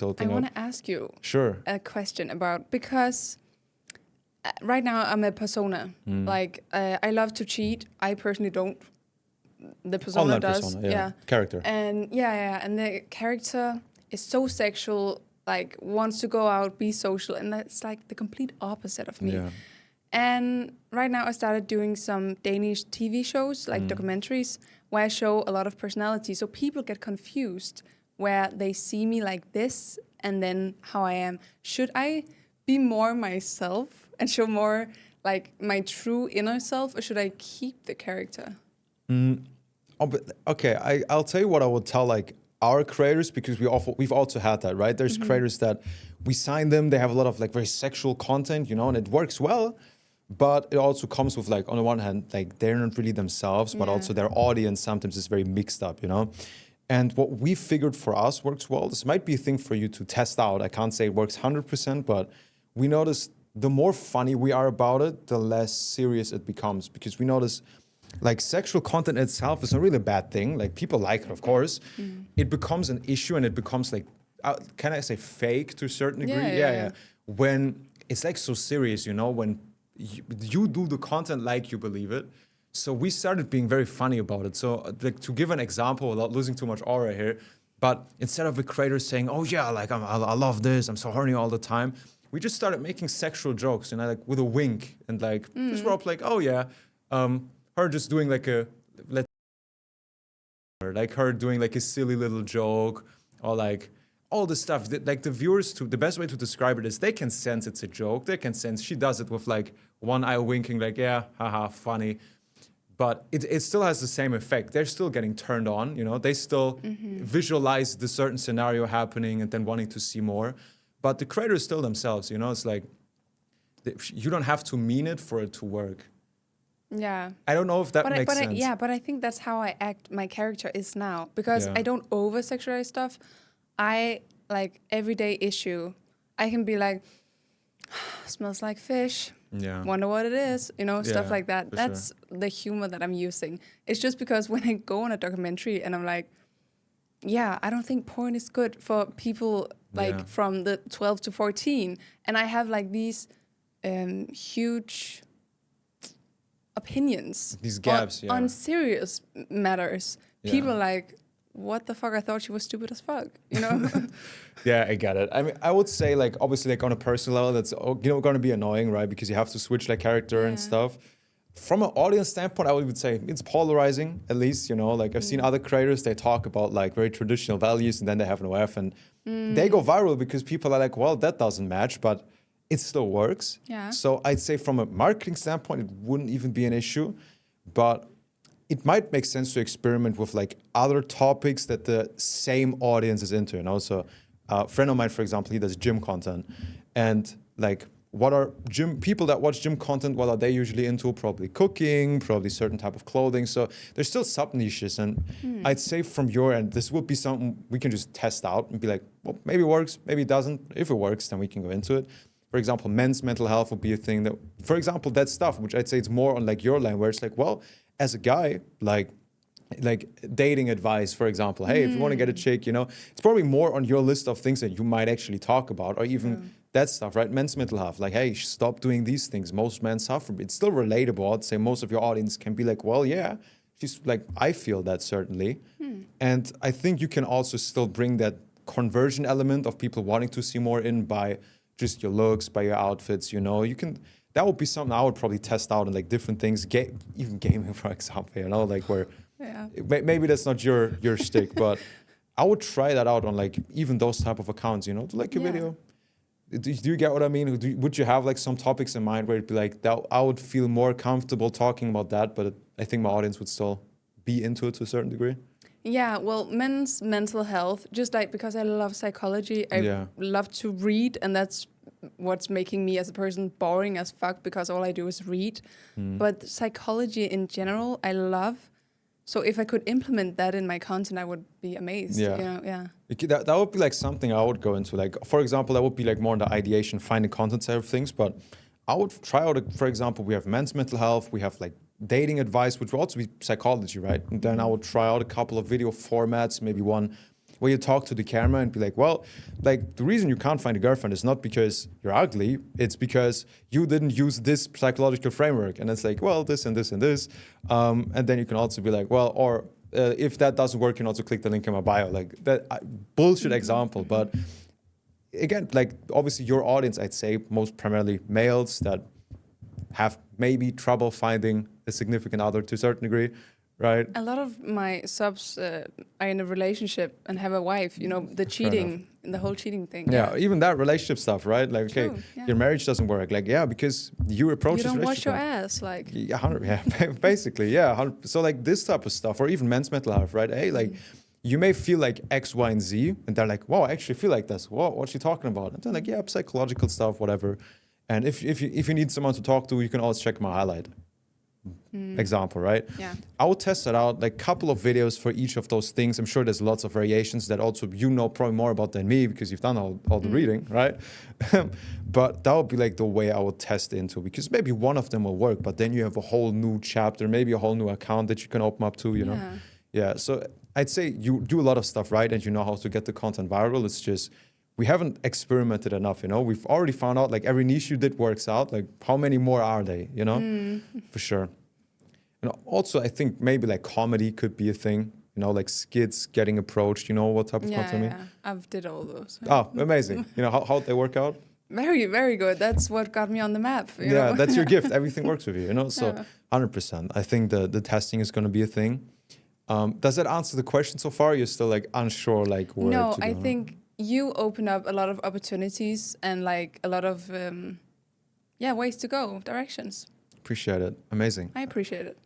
I want to ask you a question about, because right now I'm a persona. Like, I love to cheat. I personally don't. The persona Online does. persona, yeah. Character. And and the character is so sexual, like wants to go out, be social, and that's like the complete opposite of me. Yeah. And right now I started doing some Danish TV shows, like documentaries, where I show a lot of personality. So people get confused where they see me like this and then how I am. Should I be more myself and show more like my true inner self, or should I keep the character? Okay, I'll tell you what I would tell like our creators, because we've also had that, right? There's creators that we sign them, they have a lot of like very sexual content, you know, and it works well, but it also comes with like, on the one hand, like they're not really themselves, but also their audience sometimes is very mixed up, you know? And what we figured for us works well. This might be a thing for you to test out. I can't say it works 100%, but we noticed the more funny we are about it, the less serious it becomes, because we notice like sexual content itself is not really a bad thing. Like people like it, of course. It becomes an issue and it becomes like, can I say fake to a certain degree? Yeah. When it's like so serious, you know, when you do the content like you believe it. So we started being very funny about it. So like, to give an example, without losing too much aura here, but instead of a creator saying, oh yeah, like I love this, I'm so horny all the time, we just started making sexual jokes, you know, like with a wink and like just rope like, oh yeah, her just doing like like her doing like a silly little joke, or like all the stuff that, like the viewers, the best way to describe it is they can sense it's a joke. They can sense she does it with like one eye winking, like, yeah, haha, funny. But it still has the same effect. They're still getting turned on, you know, they still visualize the certain scenario happening and then wanting to see more. But the creators still themselves, you know, it's like, you don't have to mean it for it to work. Yeah. I don't know if that makes sense. But I think that's how I act. My character is now, because I don't over-sexualize stuff. I, like, everyday issue, I can be like, smells like fish. Yeah. Wonder what it is, you know, stuff like that. That's the humor that I'm using. It's just because when I go on a documentary and I'm like, yeah, I don't think porn is good for people like from the 12 to 14. And I have like these huge opinions, these gaps on serious matters. People are like, what the fuck? I thought she was stupid as fuck, you know? Yeah, I get it. I mean, I would say like, obviously like on a personal level, that's, you know, going to be annoying, right? Because you have to switch like character and stuff. From an audience standpoint, I would say it's polarizing, at least, you know, like I've seen other creators, they talk about like very traditional values and then they have an OF and they go viral because people are like, well, that doesn't match, but it still works. Yeah. So I'd say from a marketing standpoint, it wouldn't even be an issue, but it might make sense to experiment with like other topics that the same audience is into. And also a friend of mine, for example, he does gym content, and like, what are people that watch gym content, what are they usually into? Probably cooking, probably certain type of clothing. So there's still sub niches. And I'd say from your end, this would be something we can just test out and be like, well, maybe it works, maybe it doesn't. If it works, then we can go into it. For example, men's mental health would be a thing that, for example, that stuff, which I'd say it's more on like your line, where it's like, well, as a guy, like dating advice, for example, hey, if you want to get a chick, you know, it's probably more on your list of things that you might actually talk about, or even that stuff, right? Men's mental health, like, hey, stop doing these things. Most men suffer. It's still relatable. I'd say most of your audience can be like, well, yeah, she's like, I feel that certainly. And I think you can also still bring that conversion element of people wanting to see more in by just your looks, by your outfits, you know, you can, that would be something I would probably test out in like different things, even gaming, for example, you know, like where maybe that's not your shtick, but I would try that out on like even those type of accounts, you know, do like a video. Do you get what I mean? Would you have like some topics in mind where it'd be like, that I would feel more comfortable talking about that, but I think my audience would still be into it to a certain degree? Yeah, well, men's mental health, just like because I love psychology, I love to read, and that's what's making me as a person boring as fuck, because all I do is read. But psychology in general, I love. So if I could implement that in my content, I would be amazed. You know? That would be like something I would go into. Like, for example, that would be like more on the ideation, finding content side of things. But I would try out, for example, we have men's mental health, we have like dating advice, which would also be psychology, right? And then I would try out a couple of video formats, maybe one where you talk to the camera and be like, well, like the reason you can't find a girlfriend is not because you're ugly, it's because you didn't use this psychological framework. And it's like, well, this and this and this. And then you can also be like, well, or if that doesn't work, you can also click the link in my bio. Like that bullshit example, but again, like obviously your audience, I'd say most primarily males that have maybe trouble finding a significant other to a certain degree, right? A lot of my subs are in a relationship and have a wife, you know, the cheating, the whole cheating thing. Yeah, even that relationship stuff, right? Like, okay, your marriage doesn't work. Like, yeah, because you approach you this don't wash relationship. your ass, like. Yeah, 100, yeah, basically, yeah. 100, so like this type of stuff, or even men's mental health, right? Hey, like you may feel like X, Y, and Z, and they're like, wow, I actually feel like this. Whoa, what's she talking about? And they're like, yeah, psychological stuff, whatever. And if you need someone to talk to, you can always check my highlight. Example, right? Yeah. I would test it out, like a couple of videos for each of those things. I'm sure there's lots of variations that also you know probably more about than me because you've done all the reading, right? But that would be like the way I would test into, because maybe one of them will work, but then you have a whole new chapter, maybe a whole new account that you can open up to, you know? Yeah, so I'd say you do a lot of stuff right and you know how to get the content viral. It's just we haven't experimented enough, you know? We've already found out like every niche you did works out. Like how many more are they, you know? For sure. And also I think maybe like comedy could be a thing, you know, like skits getting approached, you know what type of content I mean? Yeah, I've did all those. Oh, amazing. You know, how'd they work out? Very, very good. That's what got me on the map. You Yeah, know? that's your gift. Everything works with you know? So 100%. I think the testing is going to be a thing. Does that answer the question so far? You're still like unsure like where No, to go? I think you open up a lot of opportunities and like a lot of ways to go, directions. Appreciate it. Amazing. I appreciate it.